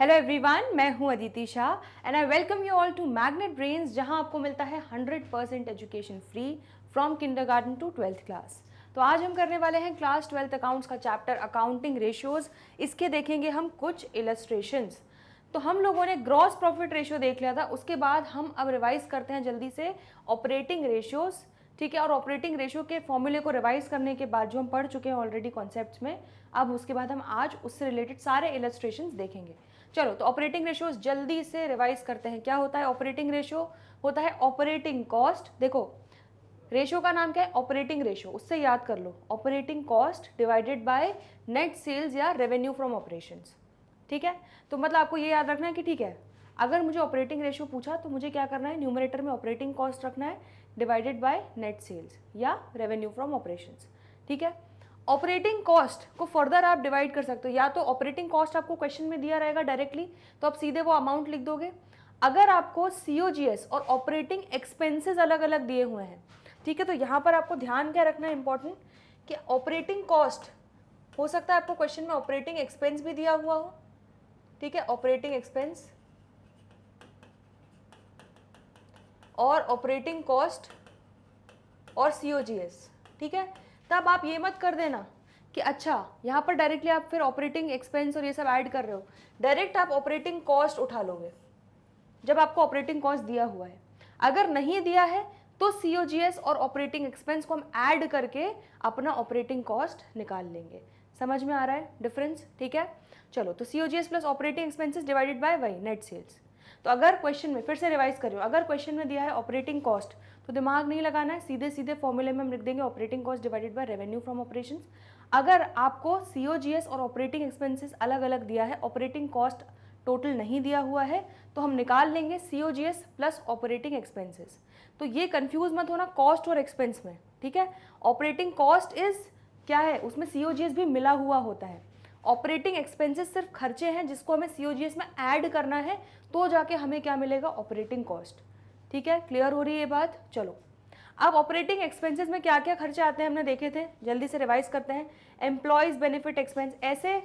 Hello everyone, मैं हूं Aditi Shah and I welcome you all to Magnet Brains, जहां आपको मिलता है 100% education free from kindergarten to 12th class. तो आज हम करने वाले हैं क्लास 12th अकाउंट्स का चैप्टर अकाउंटिंग रेशियोज। इसके देखेंगे हम कुछ इलस्ट्रेशंस। तो हम लोगों ने ग्रॉस प्रॉफिट रेशियो देख लिया था, उसके बाद हम अब रिवाइज करते हैं जल्दी से ऑपरेटिंग रेशियोज। ठीक है, और ऑपरेटिंग रेशियो के फॉर्मूले को रिवाइज करने के बाद जो हम पढ़ चुके हैं ऑलरेडी कॉन्सेप्ट्स में, अब उसके बाद हम आज उससे रिलेटेड सारे इलस्ट्रेशंस देखेंगे। चलो, तो ऑपरेटिंग रेशियो जल्दी से रिवाइज करते हैं। क्या होता है ऑपरेटिंग रेशियो? होता है ऑपरेटिंग कॉस्ट। देखो, रेशियो का नाम क्या है? Operating ratio. उससे याद कर लो, operating cost divided by net sales या रेवेन्यू फ्रॉम ऑपरेशंस। ठीक है, तो मतलब आपको ये याद रखना है कि ठीक है, अगर मुझे ऑपरेटिंग रेशियो पूछा तो मुझे क्या करना है, न्यूमरेटर में ऑपरेटिंग कॉस्ट रखना है डिवाइडेड बाय नेट सेल्स या रेवेन्यू फ्रॉम ऑपरेशंस। ठीक है, ऑपरेटिंग कॉस्ट को फर्दर आप डिवाइड कर सकते हो, या तो ऑपरेटिंग कॉस्ट आपको क्वेश्चन में दिया रहेगा डायरेक्टली, तो आप सीधे वो अमाउंट लिख दोगे। अगर आपको सीओजीएस और ऑपरेटिंग एक्सपेंसेस अलग अलग दिए हुए हैं, ठीक है, तो यहाँ पर आपको ध्यान क्या रखना है इंपॉर्टेंट, कि ऑपरेटिंग कॉस्ट हो सकता है आपको क्वेश्चन में ऑपरेटिंग एक्सपेंस भी दिया हुआ हो। ठीक है, ऑपरेटिंग एक्सपेंस और ऑपरेटिंग कॉस्ट और सीओजीएस। ठीक है, तब आप ये मत कर देना कि अच्छा यहाँ पर डायरेक्टली आप फिर ऑपरेटिंग एक्सपेंस और ये सब ऐड कर रहे हो, डायरेक्ट आप ऑपरेटिंग कॉस्ट उठा लोगे जब आपको ऑपरेटिंग कॉस्ट दिया हुआ है। अगर नहीं दिया है तो सीओजीएस और ऑपरेटिंग एक्सपेंस को हम ऐड करके अपना ऑपरेटिंग कॉस्ट निकाल लेंगे। समझ में आ रहा है डिफरेंस? ठीक है, चलो, तो COGS plus operating expenses divided by वही नेट सेल्स। तो अगर क्वेश्चन में, फिर से रिवाइज करियो, अगर क्वेश्चन में दिया है ऑपरेटिंग कॉस्ट तो दिमाग नहीं लगाना है, सीधे सीधे फॉर्मूले में हम लिख देंगे operating cost divided by revenue from operations. अगर आपको सीओजीएस और ऑपरेटिंग एक्सपेंसेस अलग अलग दिया है, ऑपरेटिंग कॉस्ट टोटल नहीं दिया हुआ है, तो हम निकाल लेंगे सीओजीएस प्लस ऑपरेटिंग एक्सपेंसेस। तो ये कंफ्यूज मत होना कॉस्ट और एक्सपेंस में। ठीक है, ऑपरेटिंग कॉस्ट इज क्या है, उसमें सीओजीएस भी मिला हुआ होता है। ऑपरेटिंग एक्सपेंसेस सिर्फ खर्चे हैं जिसको हमें सीओजीएस में ऐड करना है, तो जाके हमें क्या मिलेगा, ऑपरेटिंग कॉस्ट। ठीक है, क्लियर हो रही है ये बात? चलो, अब ऑपरेटिंग एक्सपेंसेस में क्या क्या खर्चे आते हैं हमने देखे थे, जल्दी से रिवाइज करते हैं। एम्प्लॉयज बेनिफिट एक्सपेंस, ऐसे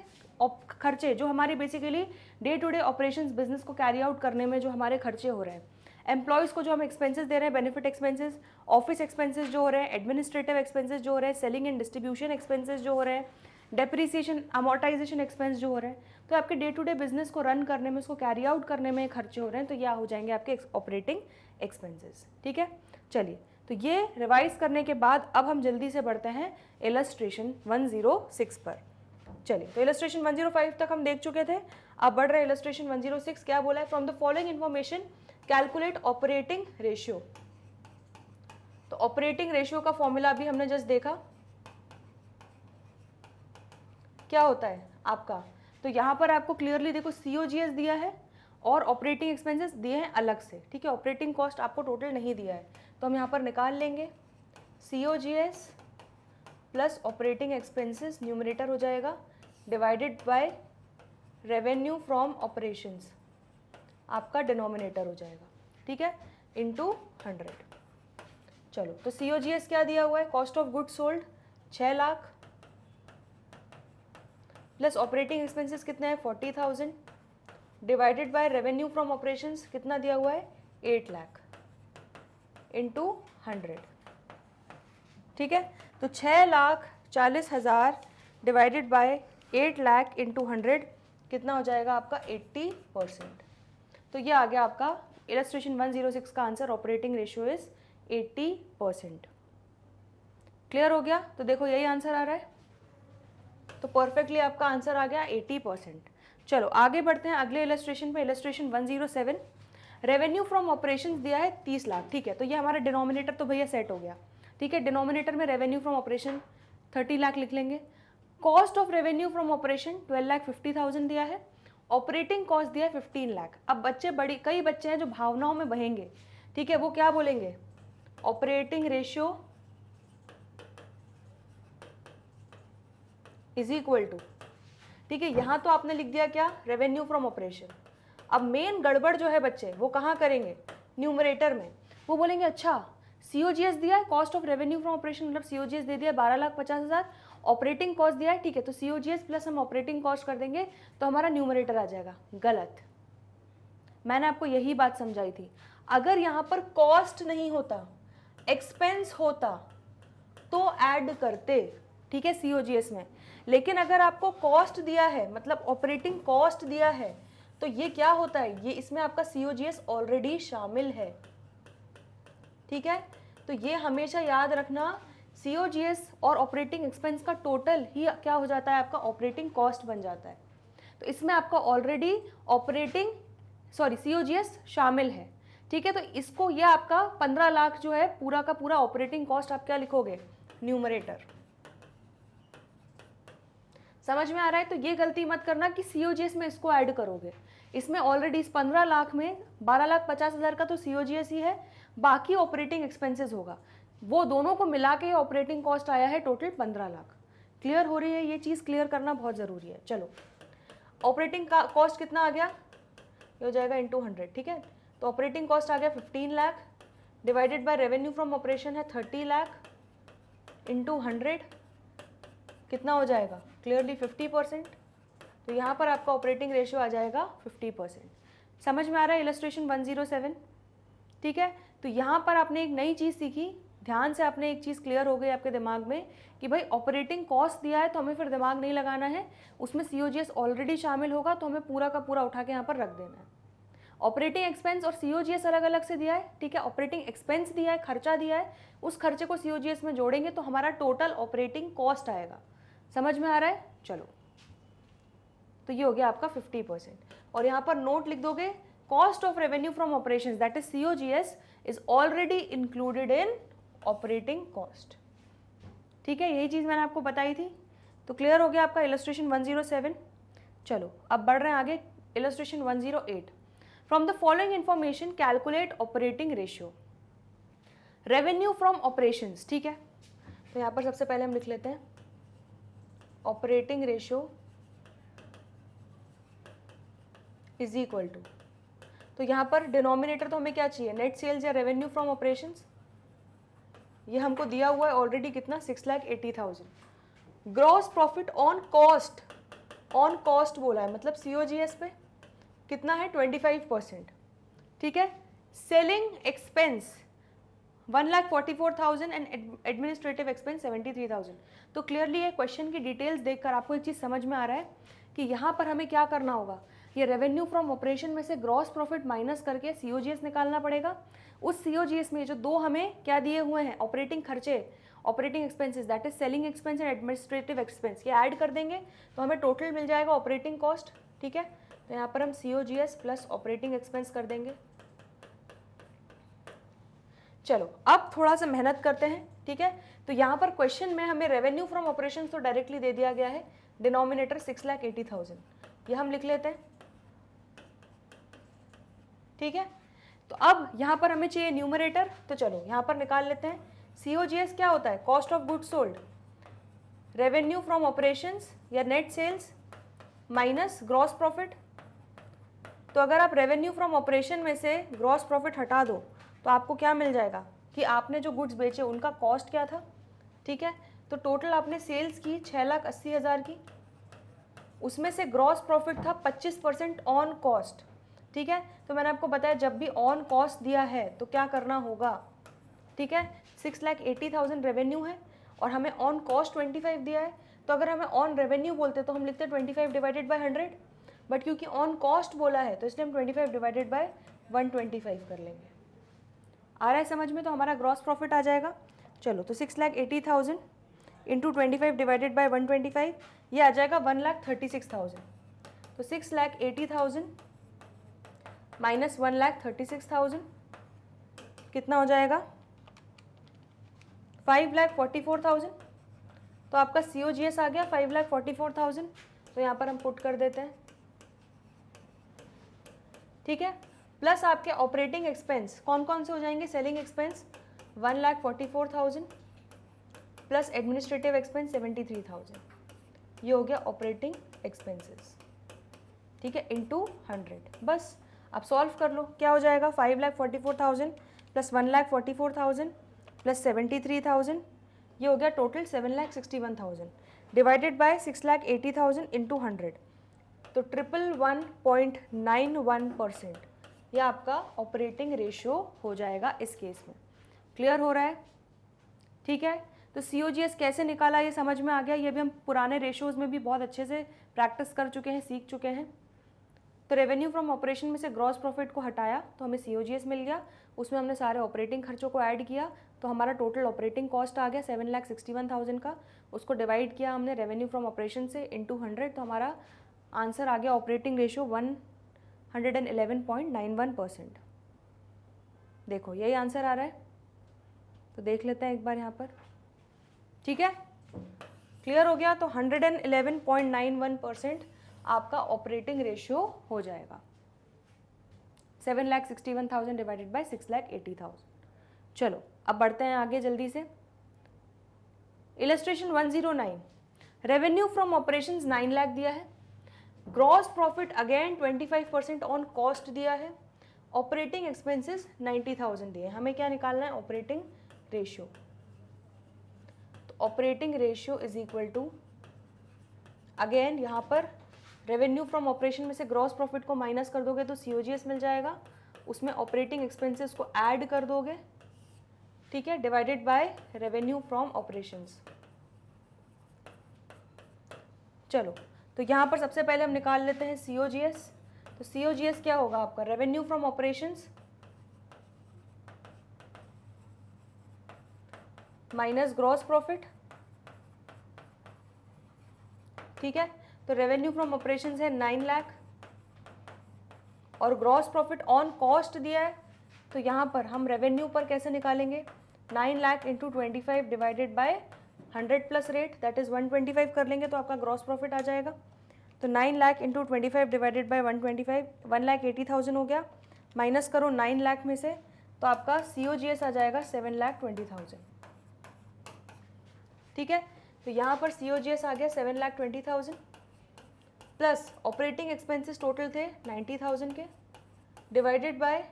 खर्चे जो हमारी basically day to day operations business को कैरी आउट करने में जो हमारे खर्चे हो रहे हैं, एम्प्लॉयज को जो हम एक्सपेंसेस दे रहे हैं बेनिफिट एक्सपेंसेस, ऑफिस एक्सपेंसेस जो हो रहे हैं, एडमिनिस्ट्रेटिव एक्सपेंसेस जो हो रहे हैं, सेलिंग एंड डिस्ट्रीब्यूशन एक्सपेंसेस जो हो रहे हैं, डेप्रीसिएशन अमोर्टाइजेशन एक्सपेंस जो हो रहे हैं, तो आपके डे टू डे बिजनेस को रन करने में, उसको कैरी आउट करने में खर्चे हो रहे हैं, तो यह हो जाएंगे आपके ऑपरेटिंग एक्सपेंसेस। ठीक है, चलिए, तो ये रिवाइज करने के बाद अब हम जल्दी से बढ़ते हैं इलस्ट्रेशन 106 पर। चलिए, तो इलस्ट्रेशन 105 तक हम देख चुके थे, अब बढ़ रहे हैं इलस्ट्रेशन 106। क्या बोला है? From the following information calculate operating ratio. तो ऑपरेटिंग रेशियो का फॉर्मूला भी हमने जस्ट देखा, क्या होता है आपका। तो यहाँ पर आपको क्लियरली देखो, सीओजीएस दिया है और ऑपरेटिंग एक्सपेंसेस दिए हैं अलग से। ठीक है, ऑपरेटिंग कॉस्ट आपको टोटल नहीं दिया है, तो हम यहाँ पर निकाल लेंगे COGS plus operating expenses, numerator हो जाएगा divided by revenue from operations, आपका डिनोमिनेटर हो जाएगा। ठीक है, इनटू 100। चलो, तो सीओजीएस क्या दिया हुआ है, cost of goods sold 6 lakh, plus operating expenses कितने हैं 40,000, divided by revenue from operations कितना दिया हुआ है 8 लाख इंटू 100। ठीक है, तो 6,40,000 डिवाइडेड बाय 8 लाख इंटू 100 कितना हो जाएगा आपका 80%। तो ये आ गया आपका इलस्ट्रेशन 106 का answer, operating ratio is 80%। Clear हो गया? तो देखो यही आंसर आ रहा है, तो परफेक्टली आपका आंसर आ गया 80%। चलो आगे बढ़ते हैं अगले इलस्ट्रेशन पे, इलस्ट्रेशन 107। रेवेन्यू फ्रॉम ऑपरेशंस दिया है 30 लाख। ठीक है, तो ये हमारा डिनोमिनेटर तो भैया सेट हो गया। ठीक है, डिनोमिनेटर में रेवेन्यू फ्रॉम ऑपरेशन 30 लाख लिख लेंगे। Cost of revenue from operation 12,50,000 दिया है, ऑपरेटिंग कॉस्ट दिया है 15 लाख। अब बच्चे कई बच्चे हैं जो भावनाओं में बहेंगे। ठीक है, वो क्या बोलेंगे, operating ratio is equal to, ठीक है, यहां तो आपने लिख दिया क्या, रेवेन्यू फ्रॉम ऑपरेशन। अब मेन गड़बड़ जो है बच्चे वो कहां करेंगे, न्यूमरेटर में। वो बोलेंगे अच्छा सीओजीएस दिया है, cost of revenue from operation मतलब सीओजीएस दे दिया 12,50,000, ऑपरेटिंग कॉस्ट दिया है, ठीक है, तो COGS प्लस हम ऑपरेटिंग कॉस्ट कर देंगे तो हमारा न्यूमरेटर आ जाएगा। गलत, मैंने आपको यही बात समझाई थी। अगर यहाँ पर कॉस्ट नहीं होता, एक्सपेंस होता तो ऐड करते, ठीक है, COGS में। लेकिन अगर आपको कॉस्ट दिया है, मतलब ऑपरेटिंग कॉस्ट दिया है, तो ये क्या होता है, ये इसमें आपका COGS ऑलरेडी शामिल है, ठीक है। तो ये हमेशा याद रखना, COGS और ऑपरेटिंग एक्सपेंस का टोटल ही क्या हो जाता है, आपका ऑपरेटिंग कॉस्ट बन जाता है। तो इसमें आपका ऑलरेडी COGS शामिल है, ठीक है। तो इसको, ये आपका 15 लाख जो है पूरा का पूरा ऑपरेटिंग कॉस्ट आप क्या लिखोगे, न्यूमरेटर। समझ में आ रहा है? तो ये गलती मत करना कि COGS में इसको ऐड करोगे। इसमें ऑलरेडी इस 15 लाख में 12,50,000 का तो COGS ही है, बाकी ऑपरेटिंग एक्सपेंसेस होगा, वो दोनों को मिला के ऑपरेटिंग कॉस्ट आया है टोटल 15 लाख। क्लियर हो रही है? ये चीज़ क्लियर करना बहुत ज़रूरी है। चलो, ऑपरेटिंग का कॉस्ट कितना आ गया, ये हो जाएगा इंटू 100, ठीक है। तो ऑपरेटिंग कॉस्ट आ गया 15 lakh, divided by revenue from operation है 30 लाख, इंटू 100 कितना हो जाएगा, क्लियरली 50%। तो यहाँ पर आपका ऑपरेटिंग रेशियो आ जाएगा 50%। समझ में आ रहा है इलस्ट्रेशन 107, ठीक है। तो यहाँ पर आपने एक नई चीज़ सीखी, ध्यान से आपने एक चीज़ क्लियर हो गई आपके दिमाग में कि भाई ऑपरेटिंग कॉस्ट दिया है तो हमें फिर दिमाग नहीं लगाना है, उसमें COGS ऑलरेडी शामिल होगा तो हमें पूरा का पूरा उठा के यहाँ पर रख देना है। ऑपरेटिंग एक्सपेंस और COGS अलग अलग से दिया है, ठीक है। ऑपरेटिंग एक्सपेंस दिया है, खर्चा दिया है, उस खर्चे को COGS में जोड़ेंगे तो हमारा टोटल ऑपरेटिंग कॉस्ट आएगा। समझ में आ रहा है? चलो, तो ये हो गया आपका 50%। और यहाँ पर नोट लिख दोगे, cost of revenue from operations that is COGS is already included in operating cost, ठीक है। यही चीज़ मैंने आपको बताई थी। तो क्लियर हो गया आपका इलस्ट्रेशन 107। चलो अब बढ़ रहे हैं आगे, illustration 108। From the following information calculate operating ratio. Revenue from operations, ठीक है। तो यहाँ पर सबसे पहले हम लिख लेते हैं operating ratio is equal to, तो यहाँ पर डिनोमिनेटर तो हमें क्या चाहिए, नेट सेल्स या रेवेन्यू फ्रॉम ऑपरेशंस। ये हमको दिया हुआ है ऑलरेडी कितना, 6,80,000। Gross profit on cost, on cost बोला है, मतलब COGS पे कितना है, 25%, ठीक है। Selling expense 1,44,000 and administrative expense 73,000। तो क्लियरली ये क्वेश्चन की डिटेल्स देखकर आपको एक चीज़ समझ में आ रहा है कि यहाँ पर हमें क्या करना होगा, ये रेवेन्यू फ्रॉम ऑपरेशन में से ग्रॉस प्रॉफिट माइनस करके COGS निकालना पड़ेगा। उस COGS में जो दो हमें क्या दिए हुए हैं, ऑपरेटिंग खर्चे, operating expenses that is selling expense and administrative expense, ये ऐड कर देंगे तो हमें टोटल मिल जाएगा ऑपरेटिंग कॉस्ट, ठीक है। तो यहाँ पर हम COGS प्लस ऑपरेटिंग एक्सपेंस कर देंगे। चलो अब थोड़ा सा मेहनत करते हैं, ठीक है। तो यहाँ पर क्वेश्चन में हमें रेवेन्यू फ्रॉम ऑपरेशन तो डायरेक्टली दे दिया गया है, डिनोमिनेटर 6,80,000, ये हम लिख लेते हैं, ठीक है। तो अब यहाँ पर हमें चाहिए न्यूमरेटर, तो चलो यहाँ पर निकाल लेते हैं। COGS क्या होता है, cost of goods sold, revenue from operations या net sales minus gross profit. तो अगर आप रेवेन्यू फ्रॉम ऑपरेशन में से ग्रॉस प्रॉफिट हटा दो तो आपको क्या मिल जाएगा कि आपने जो गुड्स बेचे उनका कॉस्ट क्या था, ठीक है। तो टोटल आपने सेल्स की 6,80,000 की, उसमें से ग्रॉस प्रॉफिट था 25% ऑन कॉस्ट, ठीक है। तो मैंने आपको बताया जब भी ऑन कॉस्ट दिया है तो क्या करना होगा, ठीक है। 6,80,000 रेवेन्यू है और हमें ऑन कॉस्ट 25 दिया है, तो अगर हमें ऑन रेवेन्यू बोलते तो हम लिखते 25 डिवाइडेड बाय 100, बट क्योंकि ऑन कॉस्ट बोला है तो इसलिए हम 25 डिवाइडेड बाय 125 कर लेंगे। आ रहा है समझ में? तो हमारा ग्रॉस प्रॉफिट आ जाएगा। चलो, तो 6,80,000 इंटू 25 डिवाइडेड बाय 125, ये आ जाएगा 1,36,000। तो 6,80,000 माइनस 1,36,000 कितना हो जाएगा, 5,44,000। तो आपका COGS आ गया 5,44,000। तो यहाँ पर हम पुट कर देते हैं, ठीक है। प्लस आपके ऑपरेटिंग एक्सपेंस कौन कौन से हो जाएंगे, selling expense 1,44,000 plus administrative expense 73,000, ये हो गया ऑपरेटिंग एक्सपेंसेस, ठीक है, इंटू 100। बस आप सॉल्व कर लो, क्या हो जाएगा, 5,44,000 प्लस 1,44,000 प्लस 73,000, ये हो गया टोटल 7,61,000। डिवाइडेड बाय 6,80,000 इंटू 100, तो 111.91% ये आपका ऑपरेटिंग रेशियो हो जाएगा इस केस में। क्लियर हो रहा है? ठीक है, तो COGS कैसे निकाला ये समझ में आ गया। ये भी हम पुराने रेशियोज में भी बहुत अच्छे से प्रैक्टिस कर चुके हैं, सीख चुके हैं। तो रेवेन्यू फ्रॉम ऑपरेशन में से ग्रॉस प्रॉफिट को हटाया तो हमें COGS मिल गया, उसमें हमने सारे ऑपरेटिंग खर्चों को ऐड किया तो हमारा टोटल ऑपरेटिंग कॉस्ट आ गया 7,61,000 का। उसको डिवाइड किया हमने रेवेन्यू फ्रॉम ऑपरेशन से इंटू 100, तो हमारा आंसर आ गया ऑपरेटिंग रेशियो 111.91%। देखो यही आंसर आ रहा है, तो देख लेते हैं एक बार यहाँ पर। ठीक है, क्लियर हो गया। तो 111.91% आपका ऑपरेटिंग रेशियो हो जाएगा। 7,61,000 डिवाइडेड बाय 6,80,000। चलो अब बढ़ते हैं आगे जल्दी से। Illustration 109, revenue from operations 9 lakh दिया है, gross profit again 25% on cost दिया है, ऑपरेटिंग एक्सपेंसेस 90,000 दिए। हमें क्या निकालना है? Operating ratio. तो operating ratio is equal to, again यहाँ पर रेवेन्यू फ्रॉम ऑपरेशन में से ग्रॉस प्रॉफिट को माइनस कर दोगे तो COGS मिल जाएगा, उसमें ऑपरेटिंग एक्सपेंसेस को ऐड कर दोगे, ठीक है, divided by revenue from operations. चलो तो यहाँ पर सबसे पहले हम निकाल लेते हैं COGS। तो COGS क्या होगा आपका? Revenue from operations minus gross profit. ठीक है, तो रेवेन्यू फ्रॉम ऑपरेशंस है 9 लाख और ग्रॉस प्रॉफिट ऑन कॉस्ट दिया है, तो यहाँ पर हम रेवेन्यू पर कैसे निकालेंगे? 9 lakh into 25 divided by 100 plus rate, that is 125 कर लेंगे तो आपका ग्रॉस प्रॉफिट आ जाएगा। तो 9 लाख इंटू 25 डिवाइडेड बाय 125, 1,80,000 हो गया। माइनस करो 9 लाख में से तो आपका COGS आ जाएगा 7,20,000। ठीक है, तो यहाँ पर COGS आ गया 7,20,000 प्लस ऑपरेटिंग एक्सपेंसेस टोटल थे 90,000 के, divided by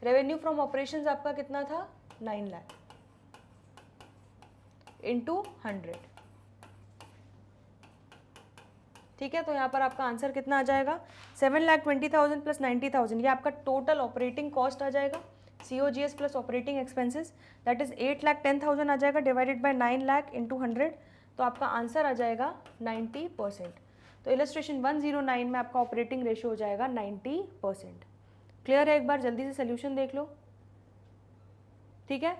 revenue from operations आपका कितना था? 9 लाख इंटू 100। ठीक है, तो यहाँ पर आपका आंसर कितना आ जाएगा? 7,20,000 प्लस 90,000, ये आपका टोटल ऑपरेटिंग कॉस्ट आ जाएगा, COGS plus operating expenses, that is 8,10,000 आ जाएगा, डिवाइडेड बाय 9 लाख इंटू 100, तो आपका आंसर आ जाएगा 90%। तो इलस्ट्रेशन 109 में आपका ऑपरेटिंग रेशियो हो जाएगा 90%। क्लियर है? एक बार जल्दी से सोल्यूशन देख लो। ठीक है,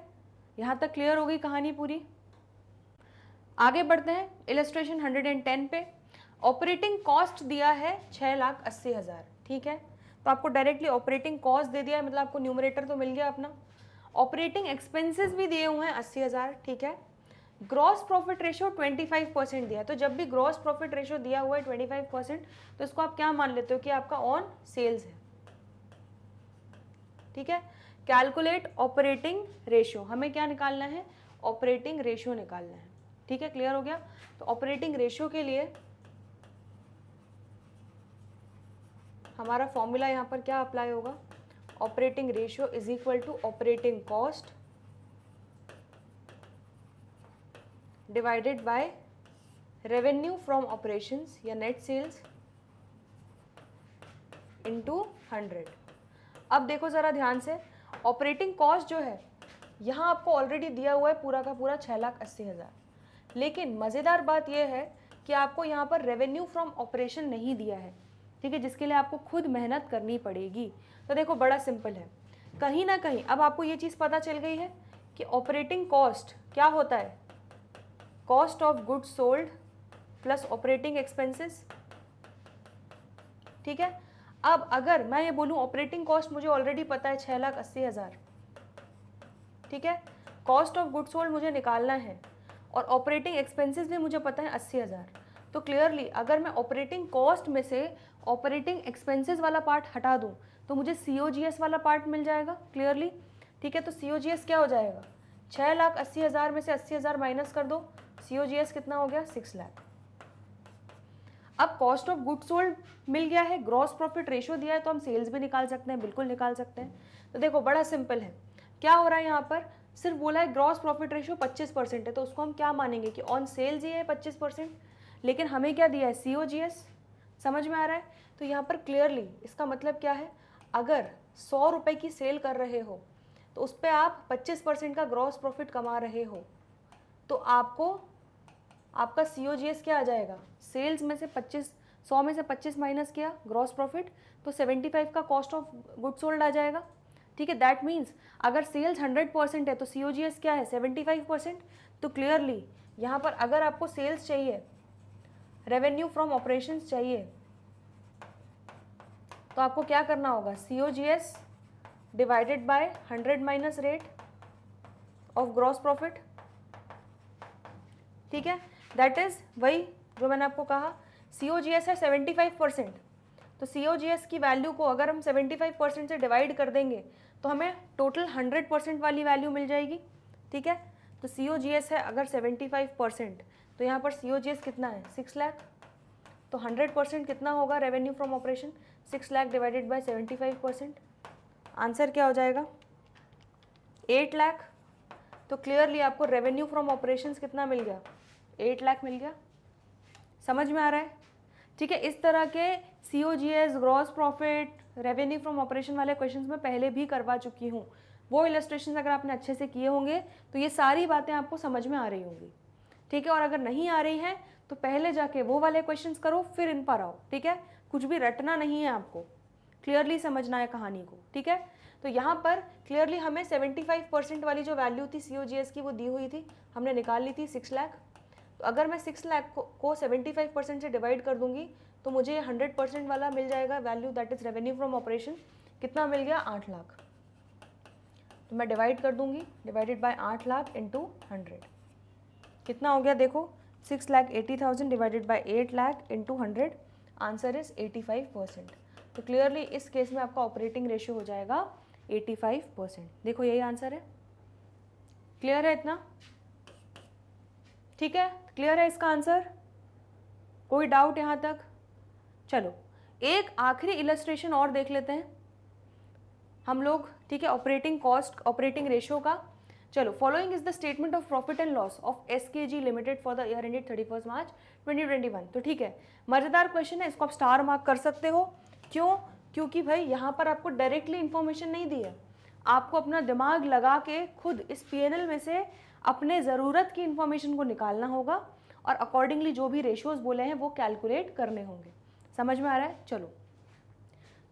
यहाँ तक क्लियर हो गई कहानी पूरी। आगे बढ़ते हैं इलस्ट्रेशन 110 पे। ऑपरेटिंग कॉस्ट दिया है 6,80,000। ठीक है, तो आपको डायरेक्टली ऑपरेटिंग कॉस्ट दे दिया है, मतलब आपको न्यूमरेटर तो मिल गया अपना। ऑपरेटिंग एक्सपेंसेस भी दिए हुए हैं 80,000। ठीक है, ग्रॉस प्रॉफिट रेशियो 25% दिया है, तो जब भी ग्रॉस प्रॉफिट रेशियो दिया हुआ है 25%, तो इसको आप क्या मान लेते हो कि आपका ऑन सेल्स है। ठीक है, कैलकुलेट ऑपरेटिंग रेशियो, हमें क्या निकालना है? ऑपरेटिंग रेशियो निकालना है। ठीक है, क्लियर हो गया। तो ऑपरेटिंग रेशियो के लिए हमारा फॉर्मूला यहाँ पर क्या अप्लाई होगा? Operating ratio is equal to operating cost divided by revenue from operations या नेट सेल्स इंटू 100। अब देखो ज़रा ध्यान से, ऑपरेटिंग कॉस्ट जो है यहाँ आपको ऑलरेडी दिया हुआ है पूरा का पूरा 6,80,000, लेकिन मज़ेदार बात यह है कि आपको यहाँ पर रेवेन्यू फ्रॉम ऑपरेशन नहीं दिया है। ठीक है, जिसके लिए आपको खुद मेहनत करनी पड़ेगी। तो देखो बड़ा सिंपल है, कहीं ना कहीं अब आपको ये चीज़ पता चल गई है कि ऑपरेटिंग कॉस्ट क्या होता है? Cost of goods sold plus operating expenses. ठीक है, अब अगर मैं ये बोलूँ ऑपरेटिंग कॉस्ट मुझे ऑलरेडी पता है 6,80,000, ठीक है, कॉस्ट ऑफ गुड्स सोल्ड मुझे निकालना है और ऑपरेटिंग एक्सपेंसेस भी मुझे पता है 80,000, तो क्लियरली अगर मैं ऑपरेटिंग कॉस्ट में से ऑपरेटिंग एक्सपेंसेस वाला पार्ट हटा दूं तो मुझे COGS वाला पार्ट मिल जाएगा क्लियरली। ठीक है, तो COGS क्या हो जाएगा? 6,80,000 में से 80,000 माइनस कर दो, COGS कितना हो गया? 6 लाख। अब कॉस्ट ऑफ गुड्स सोल्ड मिल गया है, ग्रॉस प्रॉफिट रेशियो दिया है, तो हम सेल्स भी निकाल सकते हैं, बिल्कुल निकाल सकते हैं। तो देखो बड़ा सिंपल है, क्या हो रहा है यहाँ पर? सिर्फ बोला है ग्रॉस प्रॉफिट रेशियो 25% है, तो उसको हम क्या मानेंगे कि ऑन सेल्स ही है 25%, लेकिन हमें क्या दिया है COGS। समझ में आ रहा है? तो यहाँ पर क्लियरली इसका मतलब क्या है, अगर 100 रुपये की सेल कर रहे हो तो उस पर आप 25% का ग्रॉस प्रॉफिट कमा रहे हो, तो आपका COGS क्या आ जाएगा, सेल्स में से 100 में से 25 माइनस किया ग्रॉस प्रॉफिट, तो 75 का कॉस्ट ऑफ गुड सोल्ड आ जाएगा। ठीक है, दैट मीन्स अगर सेल्स 100% है तो COGS क्या है 75%। तो क्लियरली यहाँ पर अगर आपको सेल्स चाहिए, रेवेन्यू फ्रॉम ऑपरेशंस चाहिए, तो आपको क्या करना होगा, COGS divided by 100 minus rate of gross profit. ठीक है, दैट इज वही जो मैंने आपको कहा, COGS है 75%, तो COGS की वैल्यू को अगर हम 75% से डिवाइड कर देंगे तो हमें टोटल 100% वाली वैल्यू मिल जाएगी। ठीक है, तो COGS है अगर 75%, तो यहाँ पर COGS कितना है 6 लाख, तो 100% कितना होगा revenue from operation, 6 lakh divided by 75%, answer क्या हो जाएगा 8 लाख। तो क्लियरली आपको रेवेन्यू फ्रॉम ऑपरेशंस कितना मिल गया, 8 लाख मिल गया। समझ में आ रहा है? ठीक है, इस तरह के COGS, gross profit, revenue from operation वाले क्वेश्चंस मैं पहले भी करवा चुकी हूँ। वो इलस्ट्रेशन अगर आपने अच्छे से किए होंगे तो ये सारी बातें आपको समझ में आ रही होंगी। ठीक है, और अगर नहीं आ रही हैं तो पहले जाके वो वाले क्वेश्चंस करो, फिर इन पर आओ। ठीक है, कुछ भी रटना नहीं है आपको, क्लियरली समझना है कहानी को। ठीक है, तो यहाँ पर क्लियरली हमें 75% वाली जो वैल्यू थी COGS की वो दी हुई थी, हमने निकाल ली थी 6 लाख। तो अगर मैं 6 लाख को 75% से डिवाइड कर दूंगी तो मुझे 100% वाला मिल जाएगा value, that is revenue from operation. कितना मिल गया 8 लाख। तो मैं डिवाइड कर दूंगी, डिवाइडेड बाय 8 लाख इंटू 100 कितना हो गया, देखो 6,80,000 divided by 8 lakh into 100, answer is 85%। तो क्लियरली इस केस में आपका ऑपरेटिंग रेशियो हो जाएगा 85%। देखो यही आंसर है। क्लियर है इतना? ठीक है, क्लियर है इसका आंसर, कोई डाउट यहाँ तक? चलो एक आखिरी इलस्ट्रेशन और देख लेते हैं हम लोग। ठीक है, ऑपरेटिंग कॉस्ट, ऑपरेटिंग रेशियो का। चलो, following is the statement of profit and loss of SKG limited for the year ended 31 मार्च 2021। तो ठीक है, मजेदार क्वेश्चन है, इसको आप स्टार मार्क कर सकते हो। क्यों? क्योंकि भाई यहाँ पर आपको डायरेक्टली इंफॉर्मेशन नहीं दी है, आपको अपना दिमाग लगा के खुद इस PNL में से अपने ज़रूरत की इंफॉर्मेशन को निकालना होगा और अकॉर्डिंगली जो भी रेशियोज बोले हैं वो कैलकुलेट करने होंगे। समझ में आ रहा है? चलो,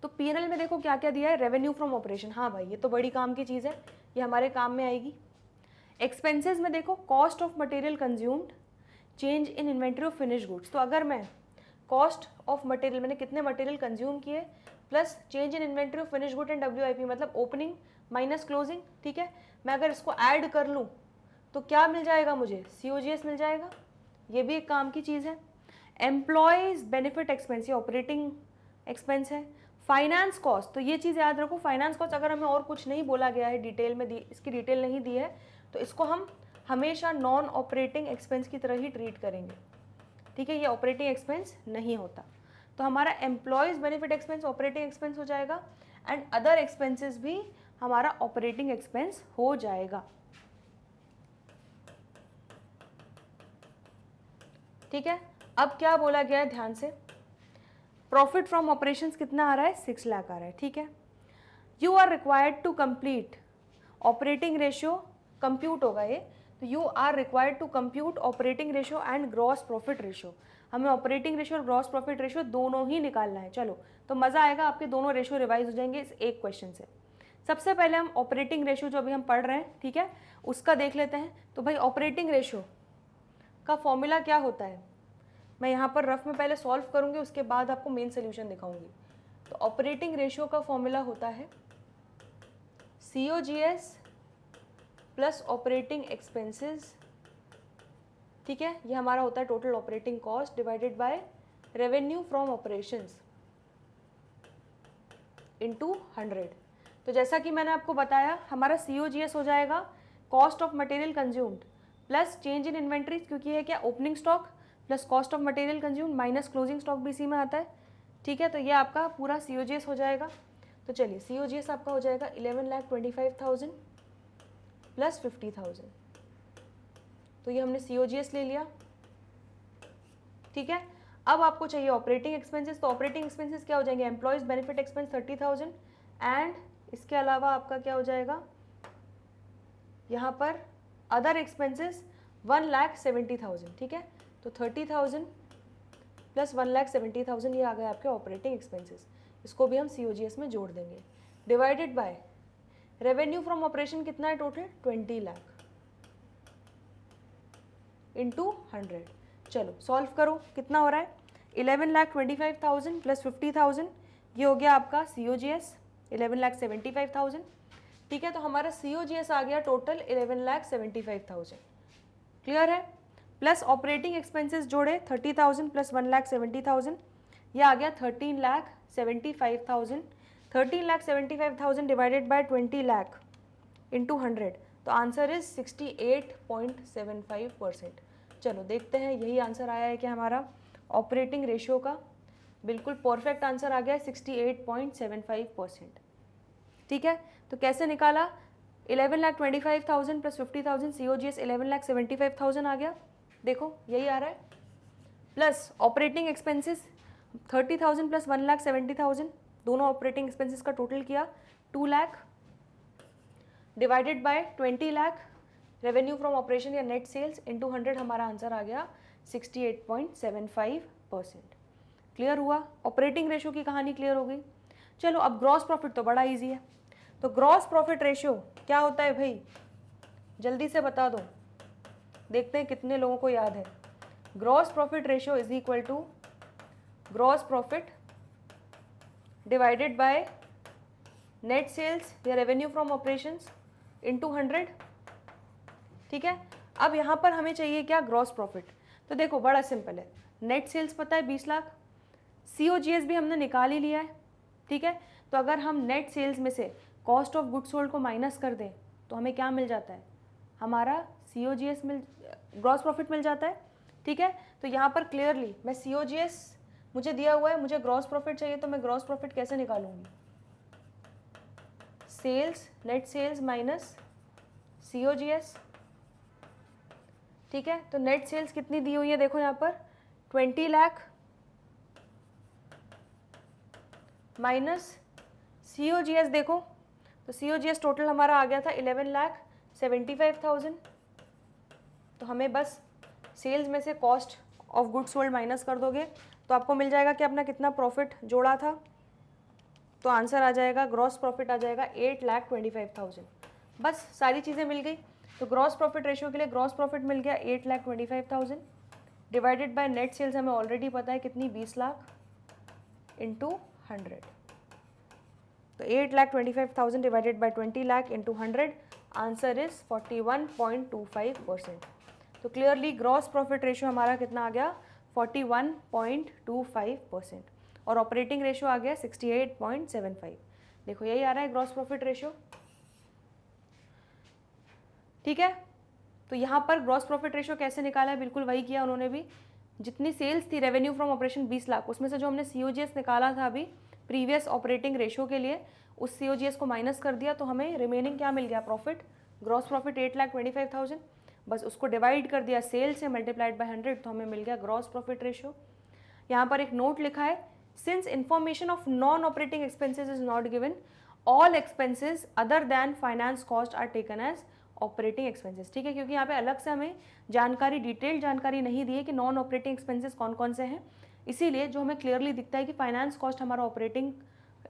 तो PNL में देखो क्या क्या दिया है, रेवेन्यू फ्रॉम ऑपरेशन। हाँ भाई, ये तो बड़ी काम की चीज़ है, ये हमारे काम में आएगी। एक्सपेंसेस में देखो cost of material consumed, change in inventory of finish goods. तो अगर मैं कॉस्ट ऑफ मटेरियल, मैंने कितने मटेरियल कंज्यूम किए, plus change in inventory of finish good and WIP मतलब ओपनिंग माइनस क्लोजिंग। ठीक है, मैं अगर इसको ऐड कर लूँ तो क्या मिल जाएगा मुझे, COGS मिल जाएगा। ये भी एक काम की चीज़ है। एम्प्लॉयज़ बेनिफिट एक्सपेंस, ये ऑपरेटिंग एक्सपेंस है। फाइनेंस कॉस्ट, तो ये चीज़ याद रखो, फाइनेंस कॉस्ट अगर हमें और कुछ नहीं बोला गया है डिटेल में, इसकी डिटेल नहीं दी है, तो इसको हम हमेशा नॉन ऑपरेटिंग एक्सपेंस की तरह ही ट्रीट करेंगे। ठीक है, ये ऑपरेटिंग एक्सपेंस नहीं होता। तो हमारा employees benefit expense operating expense हो जाएगा एंड अदर एक्सपेंसेस भी हमारा ऑपरेटिंग एक्सपेंस हो जाएगा। ठीक है, अब क्या बोला गया है ध्यान से, प्रॉफिट फ्रॉम ऑपरेशंस कितना आ रहा है, 6 लाख आ रहा है। ठीक है, you are required to complete operating ratio, compute होगा ये, तो you are required to compute operating ratio and gross profit ratio. हमें ऑपरेटिंग रेशियो और ग्रॉस प्रॉफिट रेशियो दोनों ही निकालना है। चलो, तो मज़ा आएगा, आपके दोनों रेशियो रिवाइज हो जाएंगे इस एक क्वेश्चन से। सबसे पहले हम ऑपरेटिंग रेशियो जो अभी हम पढ़ रहे हैं, ठीक है, उसका देख लेते हैं। तो भाई ऑपरेटिंग रेशियो का फॉर्मूला क्या होता है, मैं यहाँ पर रफ में पहले सॉल्व करूँगी, उसके बाद आपको मेन सोल्यूशन दिखाऊंगी। तो ऑपरेटिंग रेशियो का फॉर्मूला होता है COGS प्लस ऑपरेटिंग एक्सपेंसेस। ठीक है, ये हमारा होता है total operating cost divided by revenue from operations into 100। तो जैसा कि मैंने आपको बताया, हमारा COGS हो जाएगा cost of material consumed plus change in inventory, क्योंकि ये क्या opening stock plus cost of material consumed minus closing stock भी इसी में आता है। ठीक है, तो ये आपका पूरा COGS हो जाएगा। तो चलिए, COGS आपका हो जाएगा 11,25,000 प्लस 50,000। तो ये हमने COGS ले लिया, ठीक है। अब आपको चाहिए ऑपरेटिंग एक्सपेंसेस, तो ऑपरेटिंग एक्सपेंसेस क्या हो जाएंगे, एम्प्लॉयज बेनिफिट एक्सपेंस 30,000 एंड इसके अलावा आपका क्या हो जाएगा यहाँ पर अदर एक्सपेंसेस 1,70,000, ठीक है। तो 30,000 प्लस 1,70,000 ये आ गए आपके ऑपरेटिंग एक्सपेंसेस, इसको भी हम COGS में जोड़ देंगे, divided by revenue from operation कितना है टोटल 20 लाख इंटू 100। चलो सॉल्व करो, कितना हो रहा है 11,25,000 प्लस 50,000, ये हो गया आपका COGS 11,75,000, ठीक है। तो हमारा COGS आ गया टोटल 11,75,000, क्लियर है। प्लस ऑपरेटिंग एक्सपेंसेस जोड़े 30,000 प्लस 1,70,000, ये आ गया 13,75,000। 13,75,000 डिवाइडेड बाय 20 लाख इंटू 100, तो आंसर इज 68.75%। चलो देखते हैं यही आंसर आया है क्या हमारा ऑपरेटिंग रेशियो का, बिल्कुल परफेक्ट आंसर आ गया 68.75%, ठीक है। तो कैसे निकाला 11,25,000 प्लस 50,000 COGS 11,75,000 आ गया, देखो यही आ रहा है, प्लस ऑपरेटिंग एक्सपेंसेस 30,000 प्लस 1,70,000, दोनों ऑपरेटिंग एक्सपेंसेस का टोटल किया 2 lakh divided by 20 lakh revenue from operation या नेट सेल्स इंटू 100, हमारा आंसर आ गया 68.75%। क्लियर हुआ, ऑपरेटिंग रेशियो की कहानी क्लियर हो गई। चलो अब ग्रॉस प्रॉफिट तो बड़ा इजी है, तो ग्रॉस प्रॉफिट रेशियो क्या होता है भाई, जल्दी से बता दो, देखते हैं कितने लोगों को याद है। Gross profit ratio is equal to gross profit divided by net sales या रेवेन्यू फ्रॉम ऑपरेशंस इंटू 100, ठीक है। अब यहाँ पर हमें चाहिए क्या ग्रॉस प्रॉफिट, तो देखो बड़ा सिंपल है, नेट सेल्स पता है 20 लाख, COGS भी हमने निकाल ही लिया है, ठीक है। तो अगर हम नेट सेल्स में से कॉस्ट ऑफ गुड्स सोल्ड को माइनस कर दें तो हमें क्या मिल जाता है, हमारा COGS ग्रॉस प्रॉफिट मिल जाता है, ठीक है। तो यहाँ पर क्लियरली मैं COGS मुझे दिया हुआ है, मुझे ग्रॉस प्रॉफिट चाहिए, तो मैं ग्रॉस प्रॉफिट कैसे निकालूंगी, sales net sales minus COGS, ठीक है। तो नेट सेल्स कितनी दी हुई है, देखो यहाँ पर 20 लाख माइनस COGS, देखो तो COGS टोटल हमारा आ गया था 11,75,000, तो हमें बस सेल्स में से cost of goods sold minus कर दोगे तो आपको मिल जाएगा कि अपना कितना प्रॉफिट जोड़ा था, तो आंसर आ जाएगा ग्रॉस प्रॉफिट आ जाएगा 8,25,000। बस सारी चीज़ें मिल गई, तो ग्रॉस प्रॉफिट रेशियो के लिए ग्रॉस प्रॉफिट मिल गया 8,25,000 डिवाइडेड बाय नेट सेल्स हमें ऑलरेडी पता है कितनी 20 लाख इंटू 100, तो 8,25,000 divided by 20 lakh into 100, answer is 41.25%। तो क्लियरली ग्रॉस प्रॉफिट रेशियो हमारा कितना आ गया 41.25% और ऑपरेटिंग रेशियो आ गया 68.75। देखो यही आ रहा है ग्रॉस प्रॉफिट रेशियो, ठीक है। तो यहाँ पर ग्रॉस प्रॉफिट रेशियो कैसे निकाला है, बिल्कुल वही किया उन्होंने भी, जितनी सेल्स थी रेवेन्यू फ्रॉम ऑपरेशन 20 लाख, उसमें से जो हमने COGS निकाला था अभी प्रीवियस ऑपरेटिंग रेशियो के लिए, उस COGS को माइनस कर दिया, तो हमें रिमेनिंग क्या मिल गया प्रॉफिट, ग्रॉस प्रॉफिट 8,25,000, बस उसको डिवाइड कर दिया सेल से मल्टीप्लाइड बाय 100, तो हमें मिल गया ग्रॉस प्रॉफिट रेशियो। यहाँ पर एक नोट लिखा है, since information of non operating expenses is not given, all expenses other than finance cost are taken as operating expenses, ठीक है, क्योंकि यहाँ पे अलग से हमें जानकारी, डिटेल्ड जानकारी नहीं दी है कि नॉन ऑपरेटिंग एक्सपेंसेस कौन कौन से हैं, इसीलिए जो हमें क्लियरली दिखता है कि फाइनेंस कॉस्ट हमारा ऑपरेटिंग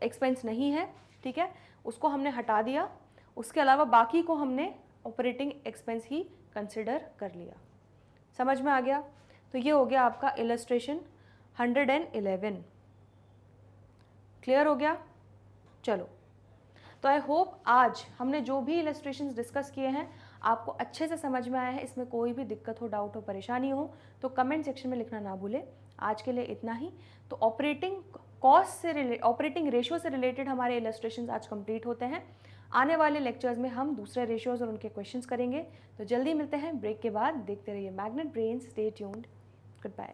एक्सपेंस नहीं है, ठीक है, उसको हमने हटा दिया, उसके अलावा बाकी को हमने ऑपरेटिंग एक्सपेंस ही कंसिडर कर लिया। समझ में आ गया, तो ये हो गया आपका इलस्ट्रेशन 111, क्लियर हो गया। चलो, तो आई होप आज हमने जो भी इलस्ट्रेशंस डिस्कस किए हैं आपको अच्छे से समझ में आया है, इसमें कोई भी दिक्कत हो, डाउट हो, परेशानी हो तो कमेंट सेक्शन में लिखना ना भूलें। आज के लिए इतना ही। तो ऑपरेटिंग कॉस्ट से ऑपरेटिंग रेशियो से रिलेटेड हमारे इलस्ट्रेशंस आज कंप्लीट होते हैं। आने वाले लेक्चर्स में हम दूसरे रेशियोज और उनके क्वेश्चंस करेंगे। तो जल्दी मिलते हैं ब्रेक के बाद। देखते रहिए Magnet Brains, stay tuned, good bye.